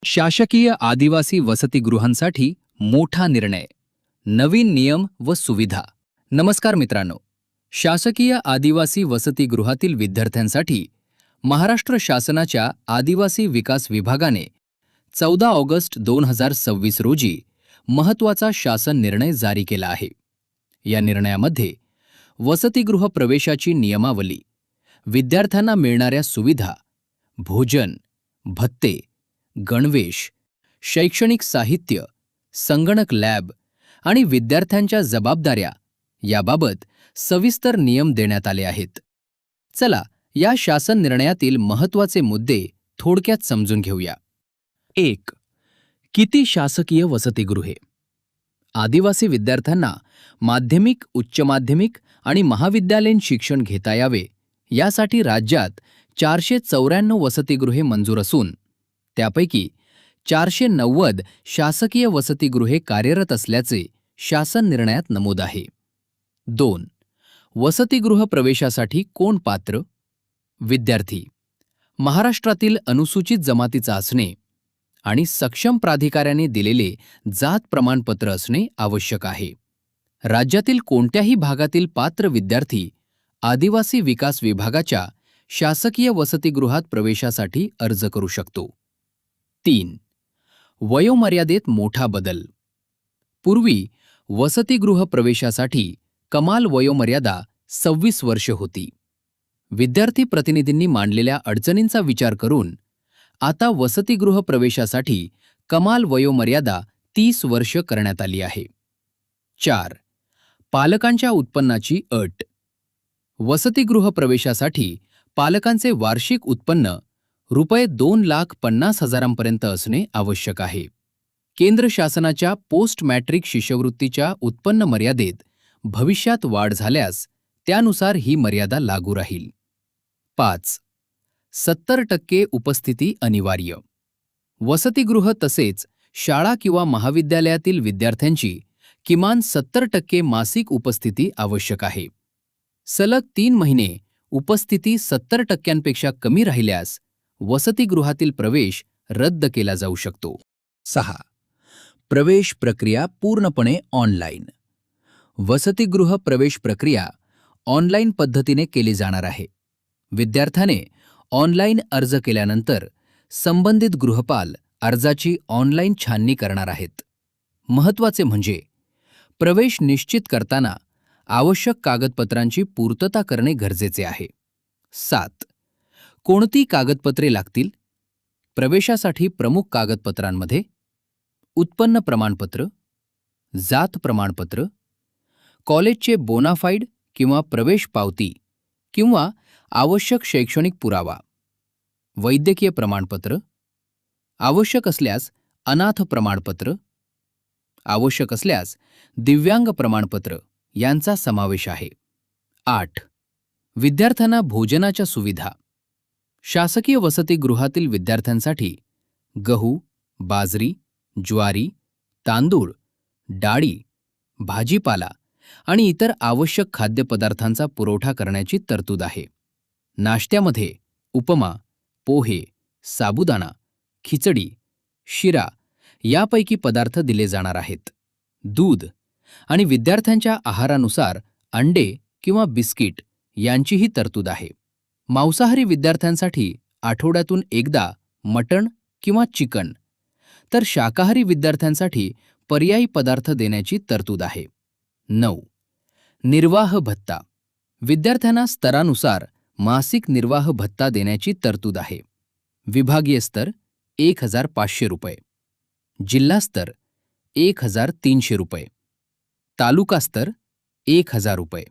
शासकीय आदिवासी वसतिगृहांसाठी मोठा निर्णय, नवीन नियम व सुविधा. नमस्कार मित्रांनो, शासकीय आदिवासी वसतिगृहातील विद्यार्थ्यांसाठी महाराष्ट्र शासनाच्या आदिवासी विकास विभागाने 14 ऑगस्ट 2026 रोजी महत्त्वाचा शासन निर्णय जारी केला आहे. या निर्णयामध्ये वसतिगृह प्रवेशाची नियमावली, विद्यार्थ्यांना मिळणाऱ्या सुविधा, भोजन, भत्ते, गणवेश, शैक्षणिक साहित्य, संगणक लॅब आणि विद्यार्थ्यांच्या जबाबदाऱ्या याबाबत सविस्तर नियम देण्यात आले आहेत. चला या शासन निर्णयातील महत्त्वाचे मुद्दे थोडक्यात समजून घेऊया. 1. किती शासकीय वसतिगृहे? आदिवासी विद्यार्थ्यांना माध्यमिक, उच्च माध्यमिक आणि महाविद्यालयीन शिक्षण घेता यावे यासाठी राज्यात 494 वसतिगृहे मंजूर असून त्यापैकी 490 शासकीय वसतिगृहे कार्यरत असल्याचे शासन निर्णयात नमूद आहे. 2. वसतिगृह प्रवेशासाठी कोण पात्र? विद्यार्थी महाराष्ट्रातील अनुसूचित जमातीचा असणे आणि सक्षम प्राधिकाऱ्याने दिलेले जात प्रमाणपत्र असणे आवश्यक आहे. राज्यातील कोणत्याही भागातील पात्र विद्यार्थी आदिवासी विकास विभागाच्या शासकीय वसतिगृहात प्रवेशासाठी अर्ज करू शकतो. 3. वयोमर्यादेत मोठा बदल. पूर्वी वसतिगृह प्रवेशासाठी कमाल वयोमर्यादा 26 वर्ष होती. विद्यार्थी प्रतिनिधींनी मांडलेल्या अडचणींचा विचार करून आता वसतिगृह प्रवेशासाठी कमाल वयोमर्यादा 30 वर्ष करण्यात आली आहे. 4. पालकांच्या उत्पन्नाची अट. वसतिगृह प्रवेशासाठी पालकांचे वार्षिक उत्पन्न ₹2,50,000 असणे आवश्यक आहे. केंद्र शासनाच्या पोस्ट मॅट्रिक शिष्यवृत्तीच्या उत्पन्न मर्यादेत भविष्यात वाढ झाल्यास त्यानुसार ही मर्यादा लागू राहील. 5. 70% उपस्थिती अनिवार्य. वसतिगृह तसेच शाळा किंवा महाविद्यालयातील विद्यार्थ्यांची किमान 70% मासिक उपस्थिती आवश्यक आहे. सलग 3 महिने उपस्थिती 70% कमी राहिल्यास वसतिगृहातील प्रवेश रद्द केला जाऊ शकतो. 6. प्रवेश प्रक्रिया पूर्णपणे ऑनलाईन. वसतिगृह प्रवेश प्रक्रिया ऑनलाईन पद्धतीने केली जाणार आहे. विद्यार्थ्याने ऑनलाईन अर्ज केल्यानंतर संबंधित गृहपाल अर्जाची ऑनलाईन छाननी करणार आहेत. महत्त्वाचे म्हणजे प्रवेश निश्चित करताना आवश्यक कागदपत्रांची पूर्तता करणे गरजेचे आहे. 7. कोणती कागदपत्रे लागतील? प्रवेशासाठी प्रमुख कागदपत्रांमध्ये उत्पन्न प्रमाणपत्र, जात प्रमाणपत्र, कॉलेजचे बोनाफाईड किंवा प्रवेश पावती किंवा आवश्यक शैक्षणिक पुरावा, वैद्यकीय प्रमाणपत्र, आवश्यक असल्यास अनाथ प्रमाणपत्र, आवश्यक असल्यास दिव्यांग प्रमाणपत्र यांचा समावेश आहे. 8. विद्यार्थ्यांना भोजनाच्या सुविधा. शासकीय वसतिगृहातील विद्यार्थ्यांसाठी गहू, बाजरी, ज्वारी, तांदूळ, डाळी, भाजीपाला आणि इतर आवश्यक खाद्यपदार्थांचा पुरवठा करण्याची तरतूद आहे. नाश्त्यामध्ये उपमा, पोहे, साबुदाणा, खिचडी, शिरा यापैकी पदार्थ दिले जाणार आहेत. दूध आणि विद्यार्थ्यांच्या आहारानुसार अंडे किंवा बिस्किट यांचीही तरतूद आहे. मांसाहारी विद्यार्थ्यांसाठी आठवड्यातून एकदा मटण किंवा चिकन, तर शाकाहारी विद्यार्थ्यांसाठी पर्यायी पदार्थ देण्याची तरतूद आहे. 9. निर्वाह भत्ता. विद्यार्थ्यांना स्तरानुसार मासिक निर्वाह भत्ता देण्याची तरतूद आहे. विभागीय स्तर ₹1,500, जिल्हा स्तर ₹1,300, तालुका स्तर ₹1,000.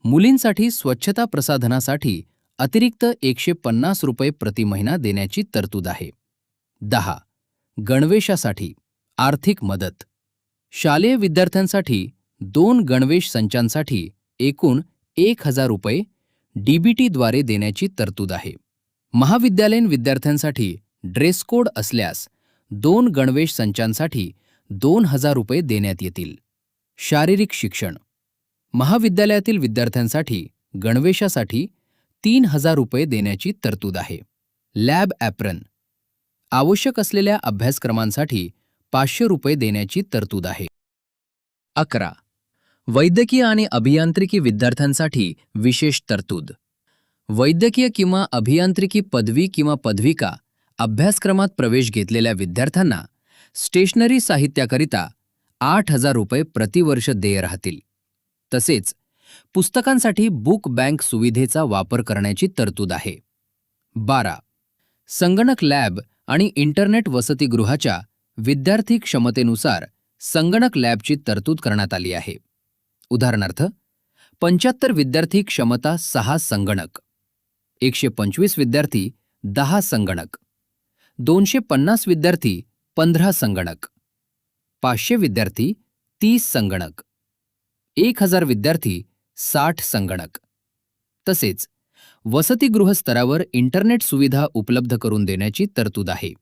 मुलींसाठी स्वच्छता प्रसाधनासाठी अतिरिक्त ₹150 प्रति महिना देण्याची तरतूद आहे. 10. गणवेशासाठी आर्थिक मदत. शालेय विद्यार्थ्यांसाठी 2 गणवेश संचांसाठी एकूण ₹1,000 डीबीटीद्वारे देण्याची तरतूद आहे. महाविद्यालयीन विद्यार्थ्यांसाठी ड्रेस कोड असल्यास 2 गणवेश संचांसाठी ₹2,000 देण्यात येतील. शारीरिक शिक्षण. महाविद्यालयातील विद्यार्थ्यांसाठी गणवेशासाठी ₹3,000 देण्याची तरतूद आहे. Lab apron. आवश्यक असलेल्या अभ्यासक्रमांसाठी 500 रुपये देण्याची तरतूद आहे. 11. वैद्यकीय आणि अभियांत्रिकी विद्यार्थ्यांसाठी विशेष तरतूद. वैद्यकीय किंवा अभियांत्रिकी पदवी किंवा पदविका अभ्यासक्रमात प्रवेश घेतलेल्या विद्यार्थ्यांना स्टेशनरी साहित्याकरिता 8,000 रुपये प्रतिवर्ष देय राहतील. तसेच पुस्तकांसाठी बुक बँक सुविधेचा वापर करण्याची तरतूद आहे. 12. संगणक लॅब आणि इंटरनेट वसतिगृहाच्या विद्यार्थी क्षमतेनुसार संगणक लॅबची तरतूद करण्यात आली आहे. उदाहरणार्थ 75 विद्यार्थी क्षमता 6 संगणक, 125 विद्यार्थी 10 संगणक, 250 विद्यार्थी 15 संगणक, 500 विद्यार्थी 30 संगणक, 1000 विद्यार्थी 60 संगणक. तसेच वसतिगृह स्तरावर इंटरनेट सुविधा उपलब्ध करून देण्याची तरतूद आहे.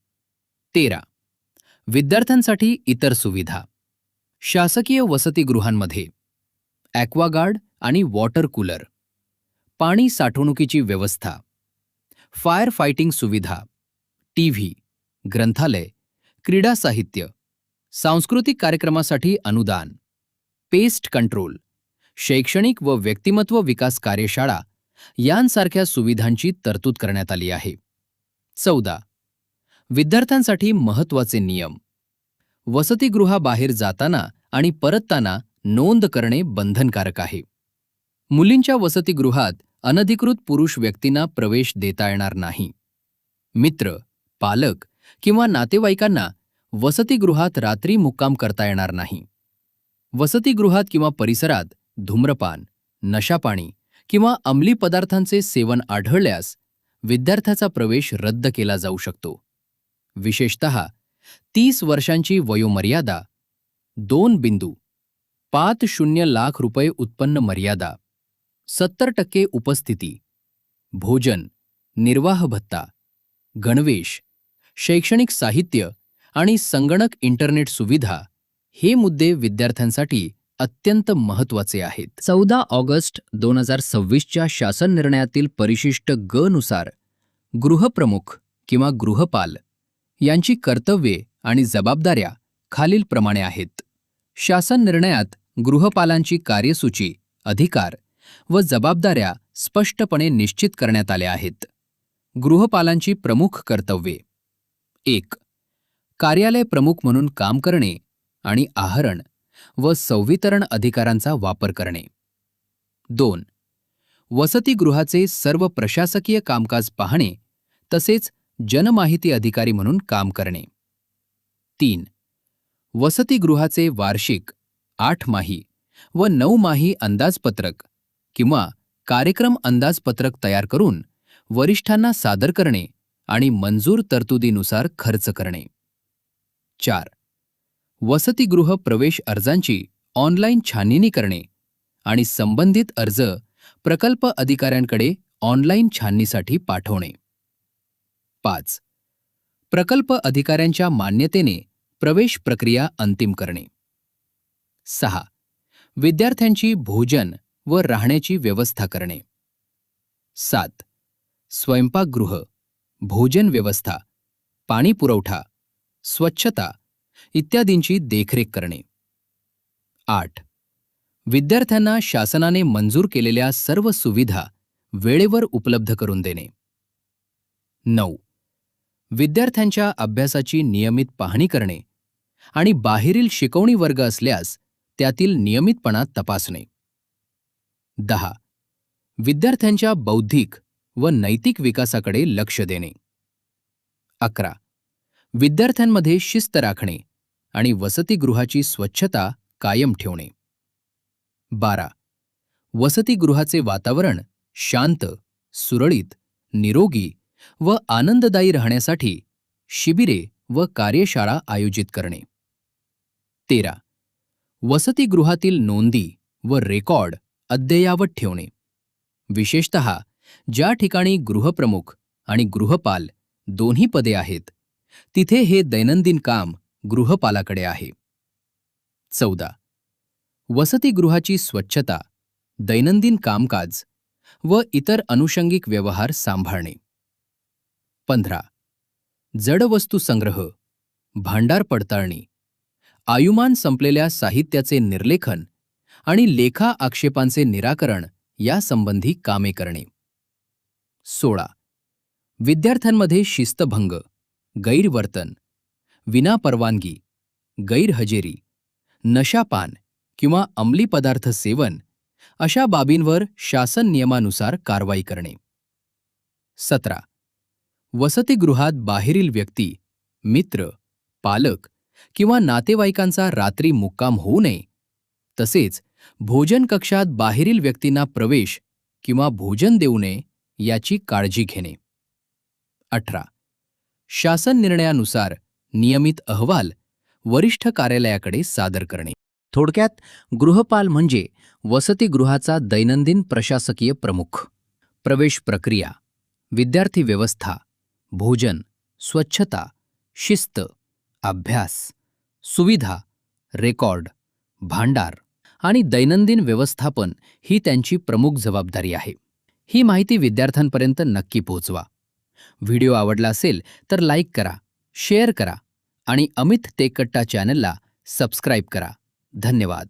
13. विद्यार्थ्यांसाठी इतर सुविधा. शासकीय वसतिगृहांमध्ये ॲक्वागार्ड आणि वॉटर कूलर, पाणी साठवणुकीची व्यवस्था, फायर फायटिंग सुविधा, टीव्ही, ग्रंथालय, क्रीडा साहित्य, सांस्कृतिक कार्यक्रमासाठी अनुदान, पेस्ट कंट्रोल, शैक्षणिक व व्यक्तिमत्व विकास कार्यशाळा यांसारख्या सुविधांची तरतूद करण्यात आली आहे. 14. विद्यार्थ्यांसाठी महत्त्वाचे नियम. वसतिगृहाबाहेर जाताना आणि परतताना नोंद करणे बंधनकारक आहे. मुलींच्या वसतिगृहात अनधिकृत पुरुष व्यक्तींना प्रवेश देता येणार नाही. मित्र, पालक किंवा नातेवाईकांना वसतिगृहात रात्री मुक्काम करता येणार नाही. वसतिगृहात किंवा परिसरात धूम्रपान, नशापाणी किंवा अंमली पदार्थांचे सेवन आढळल्यास विद्यार्थ्याचा प्रवेश रद्द केला जाऊ शकतो. विशेषतः 30 वर्षांची वयोमर्यादा, 2.50 लाख रुपये उत्पन्न मर्यादा, 70% उपस्थिती, भोजन, निर्वाह भत्ता, गणवेश, शैक्षणिक साहित्य आणि संगणक इंटरनेट सुविधा हे मुद्दे विद्यार्थ्यांसाठी अत्यंत महत्त्वाचे आहेत. 14 ऑगस्ट 2026च्या शासन निर्णयातील परिशिष्ट ग नुसार गृहप्रमुख किंवा गृहपाल यांची कर्तव्ये आणि जबाबदाऱ्या खालीलप्रमाणे आहेत. शासन निर्णयात गृहपालांची कार्यसूची, अधिकार व जबाबदाऱ्या स्पष्टपणे निश्चित करण्यात आल्या आहेत. गृहपालांची प्रमुख कर्तव्ये. 1. कार्यालय प्रमुख म्हणून काम करणे आणि आहरण व संवितरण अधिकारांचा वापर करणे. 2. वसतिगृहाचे सर्व प्रशासकीय कामकाज पाहणे तसेच जनमाहिती अधिकारी म्हणून काम करणे. 3. वसतिगृहाचे वार्षिक, 8 माही व 9 माही अंदाजपत्रक किंवा कार्यक्रम अंदाजपत्रक तयार करून वरिष्ठांना सादर करणे आणि मंजूर तरतुदीनुसार खर्च करणे. 4. वसतिगृह प्रवेश अर्जांची ऑनलाईन छाननी करणे आणि संबंधित अर्ज प्रकल्प अधिकाऱ्यांकडे ऑनलाईन छाननीसाठी पाठवणे. 5. प्रकल्प अधिकाऱ्यांच्या मान्यतेने प्रवेश प्रक्रिया अंतिम करणे. 6. विद्यार्थ्यांची भोजन व राहण्याची व्यवस्था करणे. 7. स्वयंपाकगृह, भोजन व्यवस्था, पाणी पुरवठा, स्वच्छता इत्यादींची देखरेख करणे. 8. विद्यार्थ्यांना शासनाने मंजूर केलेल्या सर्व सुविधा वेळेवर उपलब्ध करून देणे. 9. विद्यार्थ्यांच्या अभ्यासाची नियमित पाहणी करणे आणि बाहेरील शिकवणी वर्ग असल्यास त्यातील नियमितपणा तपासणे. 10. विद्यार्थ्यांच्या बौद्धिक व नैतिक विकासाकडे लक्ष देणे. 11. विद्यार्थ्यांमध्ये शिस्त राखणे आणि वसतिगृहाची स्वच्छता कायम ठेवणे. 12. वसतिगृहाचे वातावरण शांत, सुरळीत, निरोगी व आनंददायी राहण्यासाठी शिबिरे व कार्यशाळा आयोजित करणे. 13. वसतिगृहातील नोंदी व रेकॉर्ड अद्ययावत ठेवणे. विशेषतः ज्या ठिकाणी गृहप्रमुख आणि गृहपाल दोन्ही पदे आहेत तिथे हे दैनंदिन काम गृहपालाकडे आहे. 14. वसतिगृहाची स्वच्छता, दैनंदिन कामकाज व इतर अनुषंगिक व्यवहार सांभाळणे. 15. जड वस्तू संग्रह, भांडार पडताळणी, आयुमान संपलेल्या साहित्याचे निर्लेखन आणि लेखा आक्षेपांचे निराकरण यासंबंधी कामे करणे. 16. विद्यार्थ्यांमध्ये शिस्तभंग, गैरवर्तन, विनापरवानगी, गैरहजेरी, नशापान किंवा अंमली पदार्थ सेवन अशा बाबींवर शासन नियमानुसार कारवाई करणे. 17. वसतिगृहात बाहेरील व्यक्ती, मित्र, पालक किंवा नातेवाईकांचा रात्री मुक्काम होऊ नये, तसेच भोजन कक्षात बाहेरील व्यक्तींना प्रवेश किंवा भोजन देऊ नये याची काळजी घेणे. 18. शासन निर्णयानुसार नियमित अहवाल वरिष्ठ कार्यालयाकडे सादर करणे. थोडक्यात गृहपाल म्हणजे वसतिगृहाचा दैनंदिन प्रशासकीय प्रमुख. प्रवेश प्रक्रिया, विद्यार्थी व्यवस्था, भोजन, स्वच्छता, शिस्त, अभ्यास, सुविधा, रेकॉर्ड, भांडार आणि दैनंदिन व्यवस्थापन ही त्यांची प्रमुख जबाबदारी आहे. ही माहिती विद्यार्थ्यांपर्यंत नक्की पोहोचवा. व्हिडिओ आवडला असेल तर लाईक करा, शेअर करा आणि अमित तेकट्टा चॅनलला सबस्क्राईब करा. धन्यवाद.